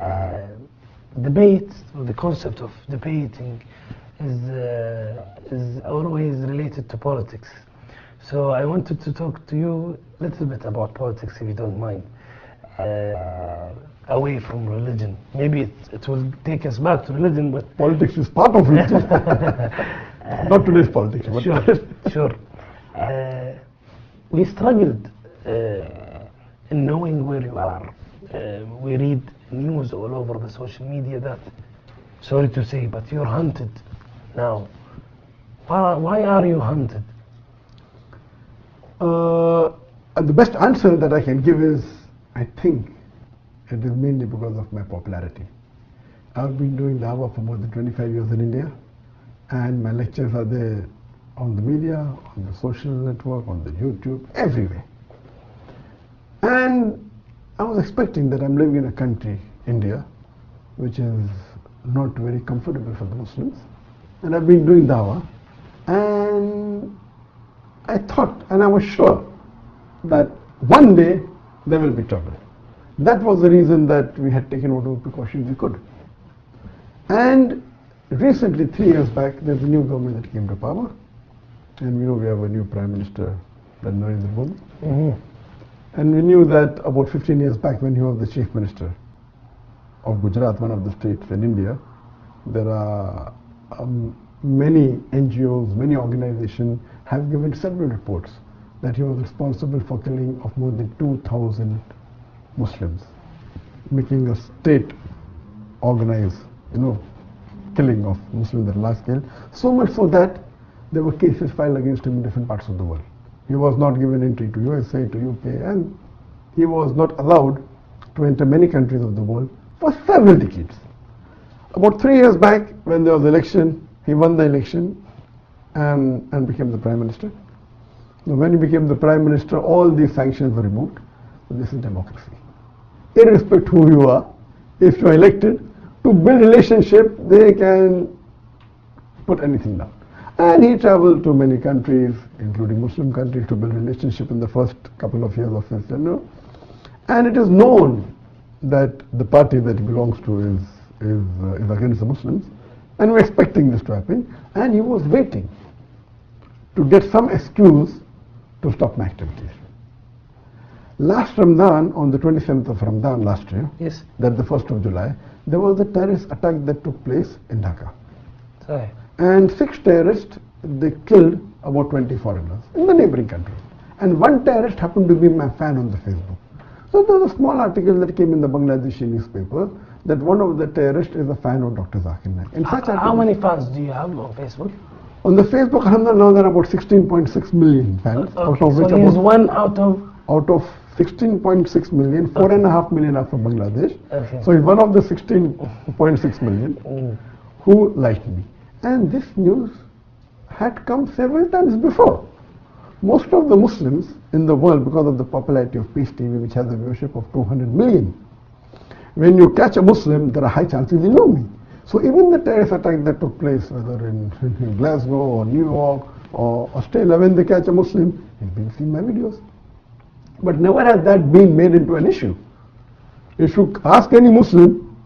Uh, Debate, or the concept of debating, is always related to politics. So I wanted to talk to you a little bit about politics, if you don't mind, away from religion. Maybe it will take us back to religion, but Politics is part of it. Not today's politics. But sure. We struggled in knowing where you are. We read news all over the social media that, sorry to say, but you're hunted now. Why are you hunted? And the best answer that I can give is, I think it is mainly because of my popularity. I've been doing Dawah for more than 25 years in India, and my lectures are there on the media, on the social network, on the YouTube, everywhere. And I was expecting that I'm living in a country, India, which is not very comfortable for the Muslims, and I've been doing Dawah, and I thought, and I was sure, that one day there will be trouble. That was the reason that we had taken whatever precautions we could. And recently, 3 years back, there's a new government that came to power, and we have a new Prime Minister, Narendra Modi. And we knew that about 15 years back, when he was the Chief Minister of Gujarat, one of the states in India, there are many NGOs, many organizations have given several reports that he was responsible for killing of more than 2,000 Muslims, making a state organized, killing of Muslims at large scale. So much so that there were cases filed against him in different parts of the world. He was not given entry to USA, to UK, and he was not allowed to enter many countries of the world for several decades. About 3 years back, when there was election, he won the election and became the Prime Minister. Now, when he became the Prime Minister, all these sanctions were removed. So this is democracy. Irrespective of who you are, if you are elected, to build relationship, they can put anything down. And he traveled to many countries, including Muslim countries, to build relationship in the first couple of years of his tenure. And it is known that the party that he belongs to is against the Muslims. And we're expecting this to happen. And he was waiting to get some excuse to stop my activities. Last Ramadan, on the 27th of Ramadan last year, Yes. that the 1st of July, there was a terrorist attack that took place in Dhaka. Sorry. And 6 terrorists, they killed about 20 foreigners in the neighboring country. And one terrorist happened to be my fan on the Facebook. So there was a small article that came in the Bangladeshi newspaper that one of the terrorists is a fan of Dr. Zakir Naik. In such How many fans do you have on Facebook? On the Facebook, alhamdulillah, now there are about 16.6 million fans. Okay, Out of which so he's one out of 16.6 million, 4.5 million are from Bangladesh. Okay. So he's one of the 16.6 million who liked me. And this news had come several times before. Most of the Muslims in the world, because of the popularity of Peace TV, which has a viewership of 200 million, when you catch a Muslim, there are high chances you know me. So even the terrorist attack that took place, whether in Glasgow or New York or Australia, when they catch a Muslim, he's been seeing my videos. But never has that been made into an issue. If you ask any Muslim,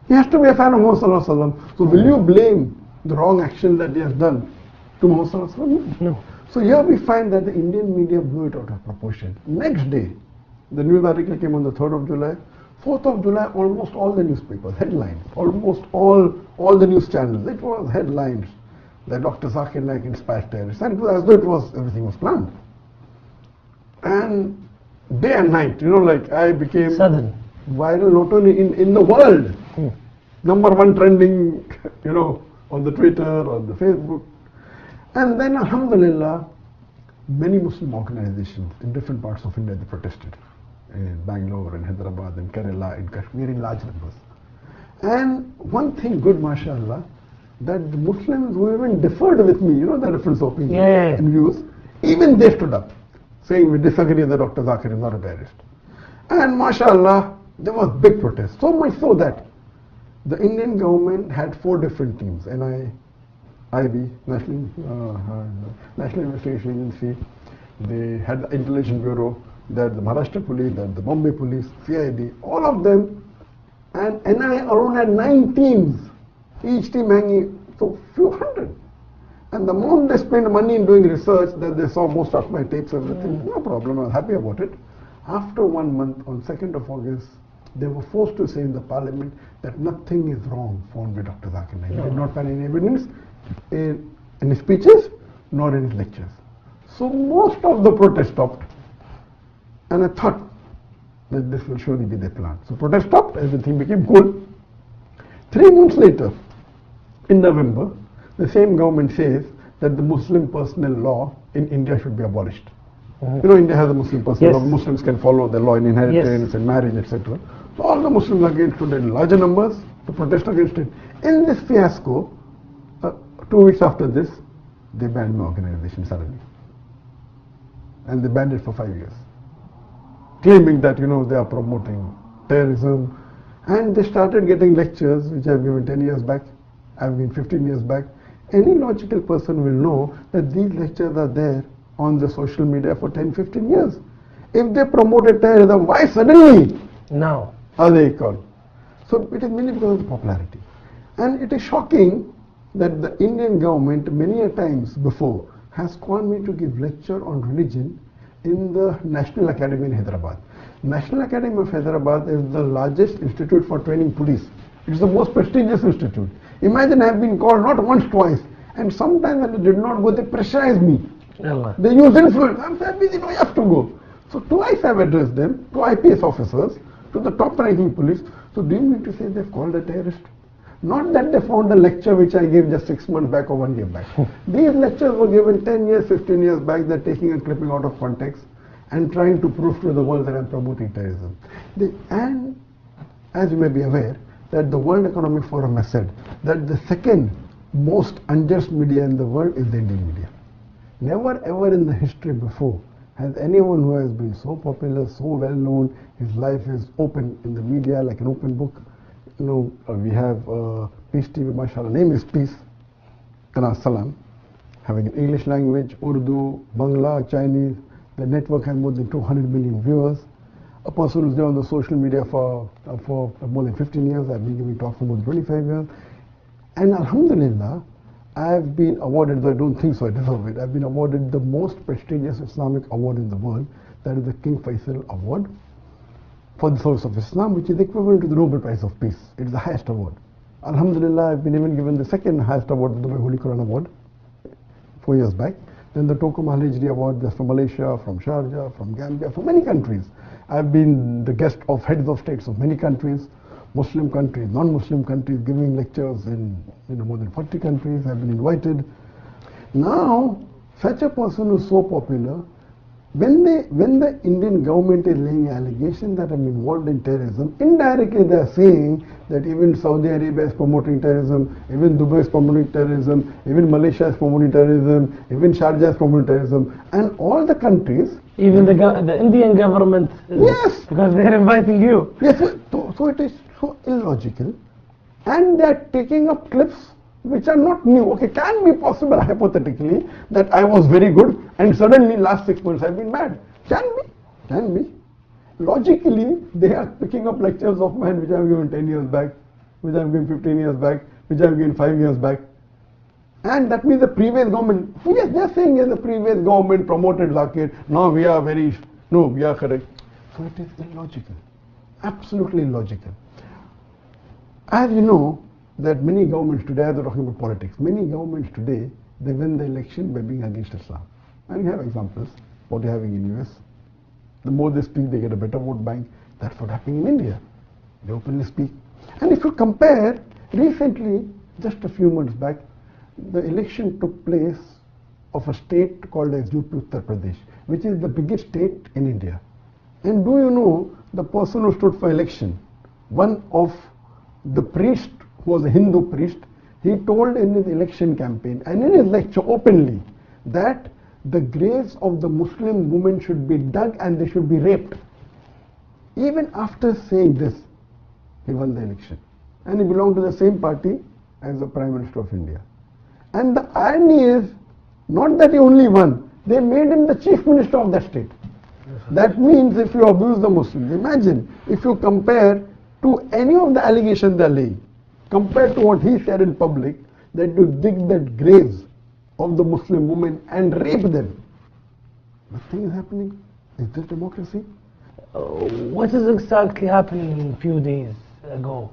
he has to be a fan of Muhammad Sallallahu Alaihi Wasallam. So will you blame the wrong action that he has done to Muhammad Sallallahu Alaihi Wasallam? No. So here we find that the Indian media blew it out of proportion. Next day, the news article came on the 3rd of July. 4th of July, almost all the newspapers, headlines, almost all the news channels, it was headlines that Dr. Zakir Naik inspired terrorists. And it was as though everything was planned. And day and night, I became Sudden. viral not only in the world, #1 trending, on the Twitter, on the Facebook. And then, alhamdulillah, many Muslim organizations in different parts of India, they protested. In Bangalore, in Hyderabad, in Kerala, in Kashmir, in large numbers. And one thing good, mashallah, that the Muslims who even differed with me, the difference of opinion and views, even they stood up, saying we disagree that Dr. Zakir is not a terrorist. And mashallah, there was big protest. So much so that the Indian government had 4 different teams, IB, National Investigation Agency, they had the Intelligence Bureau, that the Maharashtra Police, that the Bombay Police, CID, all of them And NI alone had 9 teams, each team hanging, so few hundred. And the more they spent money in doing research, that they saw most of my tapes, everything, no problem, I was happy about it. After 1 month, on 2nd of August, they were forced to say in the parliament that nothing is wrong found by Dr. Zakir Naik. He did not find any evidence in his speeches, nor in his lectures. So most of the protest stopped. And I thought that this will surely be their plan. So protest stopped, everything became cool. 3 months later, in November, the same government says that the Muslim personal law in India should be abolished. You know, India has a Muslim personal law. Muslims can follow the law in inheritance and marriage, etc. So all the Muslims against it in larger numbers to protest against it. In this fiasco, 2 weeks after this, they banned my organization suddenly. And they banned it for 5 years. Claiming that, you know, they are promoting terrorism. And they started getting lectures, which I've given 10 years back, I've given 15 years back. Any logical person will know that these lectures are there on the social media for 10, 15 years. If they promoted terrorism, why suddenly now are they called? So it is mainly because of popularity. And it is shocking that the Indian government many a times before has called me to give lecture on religion in the National Academy in Hyderabad. National Academy of Hyderabad is the largest institute for training police. It is the most prestigious institute. Imagine I have been called not once, twice, and sometimes when I did not go, they pressurized me. Allah. They use influence. I'm very busy, no, you have to go. So twice I've addressed them, to IPS officers, to the top ranking police. So do you mean to say they've called a terrorist? Not that they found a lecture which I gave just 6 months back or 1 year back. These lectures were given 10 years, 15 years back. They're taking and clipping out of context and trying to prove to the world that I'm promoting terrorism. And as you may be aware, that the World Economic Forum has said that the second most unjust media in the world is the Indian media. Never ever in the history before has anyone who has been so popular, so well known, his life is open in the media like an open book. You know, we have Peace TV, mashallah, name is Peace, Kana Salam, having an English language, Urdu, Bangla, Chinese. The network has more than 200 million viewers. A person who's there on the social media for more than 15 years. I've been giving talks for more than 25 years. And Alhamdulillah, I've been awarded, though I don't think so, I deserve it, I've been awarded the most prestigious Islamic award in the world, that is the King Faisal Award for the service of Islam, which is equivalent to the Nobel Prize of Peace. It's the highest award. Alhamdulillah, I've been even given the second highest award, the Holy Quran Award, 4 years back. Then the Tokum Al-Hijri Award, that's from Malaysia, from Sharjah, from Gambia, from many countries. I've been the guest of heads of states of many countries, Muslim countries, non-Muslim countries, giving lectures in more than 40 countries. I've been invited. Now, such a person who's so popular, when the Indian government is laying an allegation that I'm involved in terrorism, indirectly they are saying that even Saudi Arabia is promoting terrorism, even Dubai is promoting terrorism, even Malaysia is promoting terrorism, even Sharjah is promoting terrorism, and all the countries. Even the Indian government. Yes. Because they're inviting you. Yes. So it is so illogical, and they are taking up clips which are not new. Okay, can be possible hypothetically that I was very good and suddenly last 6 months I've been bad. Can be. Logically, they are picking up lectures of mine which I've given 10 years back, which I've given 15 years back, which I've given 5 years back. And that means the previous government, yes, they are saying yes, the previous government promoted Zakir, now we are we are correct. So it is illogical, absolutely illogical. As you know, that many governments today, as they're talking about politics, many governments today, they win the election by being against Islam. And we have examples, what they're having in US. The more they speak, they get a better vote bank. That's what happening in India. They openly speak. And if you compare, recently, just a few months back, the election took place of a state called as UP Uttar Pradesh, which is the biggest state in India. And do you know, the person who stood for election, one of the priest who was a Hindu priest, he told in his election campaign and in his lecture openly that the graves of the Muslim women should be dug and they should be raped. Even after saying this, he won the election. And he belonged to the same party as the Prime Minister of India. And the irony is, not that he only won, they made him the Chief Minister of that state. That means if you abuse the Muslims, imagine if you compare to any of the allegations they are laying, compared to what he said in public, that you dig that graves of the Muslim women and rape them. Nothing is happening. Is this democracy? What is exactly happening a few days ago?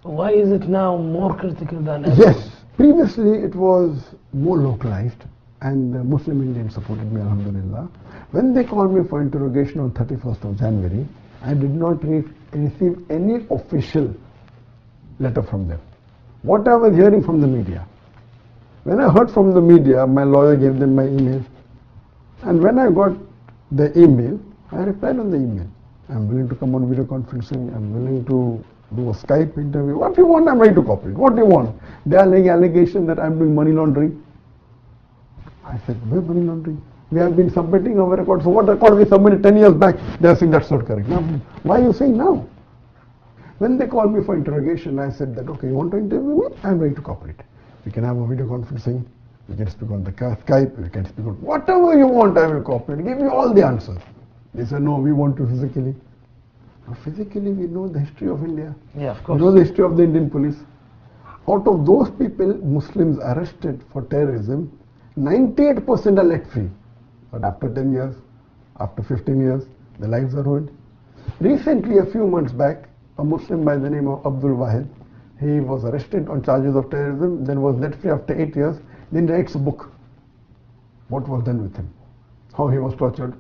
Why is it now more critical than ever? Yes, previously it was more localized, and the Muslim Indians supported me, alhamdulillah. When they called me for interrogation on 31st of January, I did not receive any official letter from them. What I was hearing from the media. When I heard from the media, my lawyer gave them my email. And when I got the email, I replied on the email. I'm willing to come on video conferencing. I'm willing to do a Skype interview. What you want, I'm ready to cooperate. What do you want? They are laying allegation that I'm doing money laundering. I said, where money laundering? We have been submitting our records. So what record we submitted 10 years back? They are saying that's not correct. Now, why are you saying now? When they called me for interrogation, I said that, okay, you want to interview me? I'm ready to cooperate. We can have a video conferencing. We can speak on the Skype. We can speak on whatever you want. I will cooperate. Give you all the answers. They said, no, we want to physically. Now, physically, we know the history of India. Yeah, of course. We know the history of the Indian police. Out of those people, Muslims arrested for terrorism, 98% are let free. But after 10 years, after 15 years, their lives are ruined. Recently, a few months back, a Muslim by the name of Abdul Wahid, he was arrested on charges of terrorism, then was let free after 8 years, then writes a book. What was done with him? How he was tortured.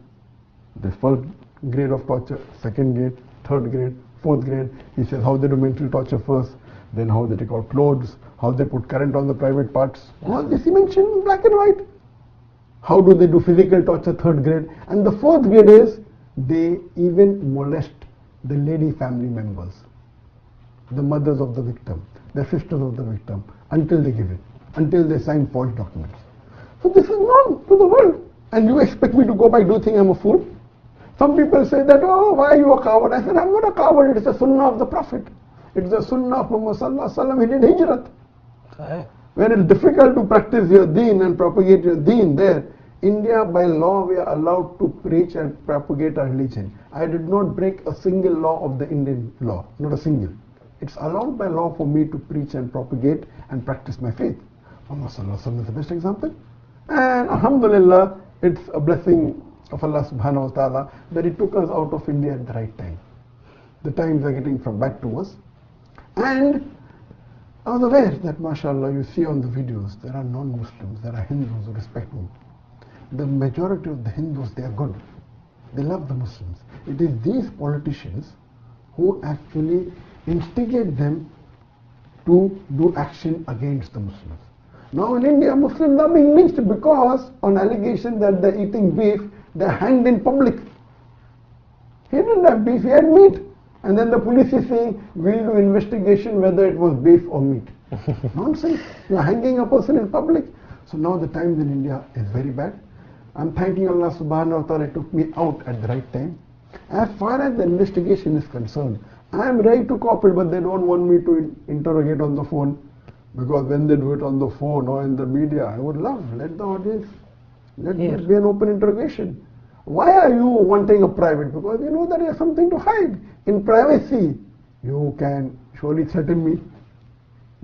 The first grade of torture, second grade, third grade, fourth grade. He says how they do mental torture first, then how they take out clothes, how they put current on the private parts. All this he mentioned in black and white. How do they do physical torture, third grade? And the fourth grade is, they even molest the lady family members, the mothers of the victim, the sisters of the victim, until they give it, until they sign false documents. So this is known to the world. And you expect me to go back, do you think I'm a fool? Some people say that, oh, why are you a coward? I said, I'm not a coward, it's the sunnah of the Prophet. It's the sunnah of Muhammad sallallahu alaihi wasallam. He did hijrat. Okay. When it's difficult to practice your deen and propagate your deen there, India by law we are allowed to preach and propagate our religion. I did not break a single law of the Indian law, not a single. It's allowed by law for me to preach and propagate and practice my faith. Muhammad sallallahu alaihi wasallam is the best example. And alhamdulillah, it's a blessing of Allah subhanahu wa ta'ala that He took us out of India at the right time. The times are getting from back to us. And I was aware that, mashallah, you see on the videos, there are non-Muslims, there are Hindus who respect me. The majority of the Hindus, they are good. They love the Muslims. It is these politicians who actually instigate them to do action against the Muslims. Now in India, Muslims are being lynched because on allegation that they're eating beef, they're hanged in public. He didn't have beef, he had meat. And then the police is saying, we'll do investigation whether it was beef or meat. Nonsense. You're hanging a person in public. So now the times in India is very bad. I'm thanking Allah subhanahu wa ta'ala, it took me out at the right time. As far as the investigation is concerned, I'm ready to cooperate, but they don't want me to interrogate on the phone. Because when they do it on the phone or in the media, I would love, let the audience, let it be an open interrogation. Why are you wanting a private? Because you know that you have something to hide. In privacy, you can surely threaten me.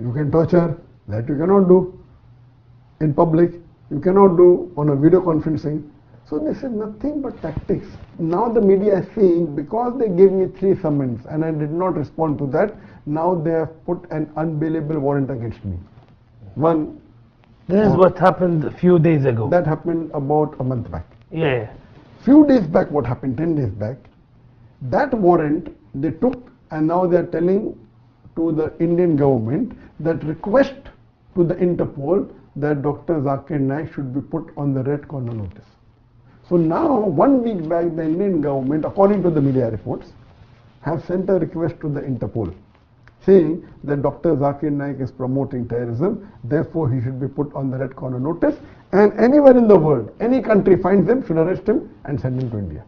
You can torture. That you cannot do. In public, you cannot do on a video conferencing. So this is nothing but tactics. Now the media is saying, because they gave me 3 summons and I did not respond to that, now they have put an unbailable warrant against me. One. This is what happened a few days ago. That happened about a month back. Yeah. Few days back, what happened, 10 days back, that warrant they took and now they are telling to the Indian government that request to the Interpol that Dr. Zakir Naik should be put on the red corner notice. So now, 1 week back, the Indian government, according to the media reports, have sent a request to the Interpol saying that Dr. Zakir Naik is promoting terrorism, therefore he should be put on the red corner notice, and anywhere in the world, any country finds him, should arrest him and send him to India.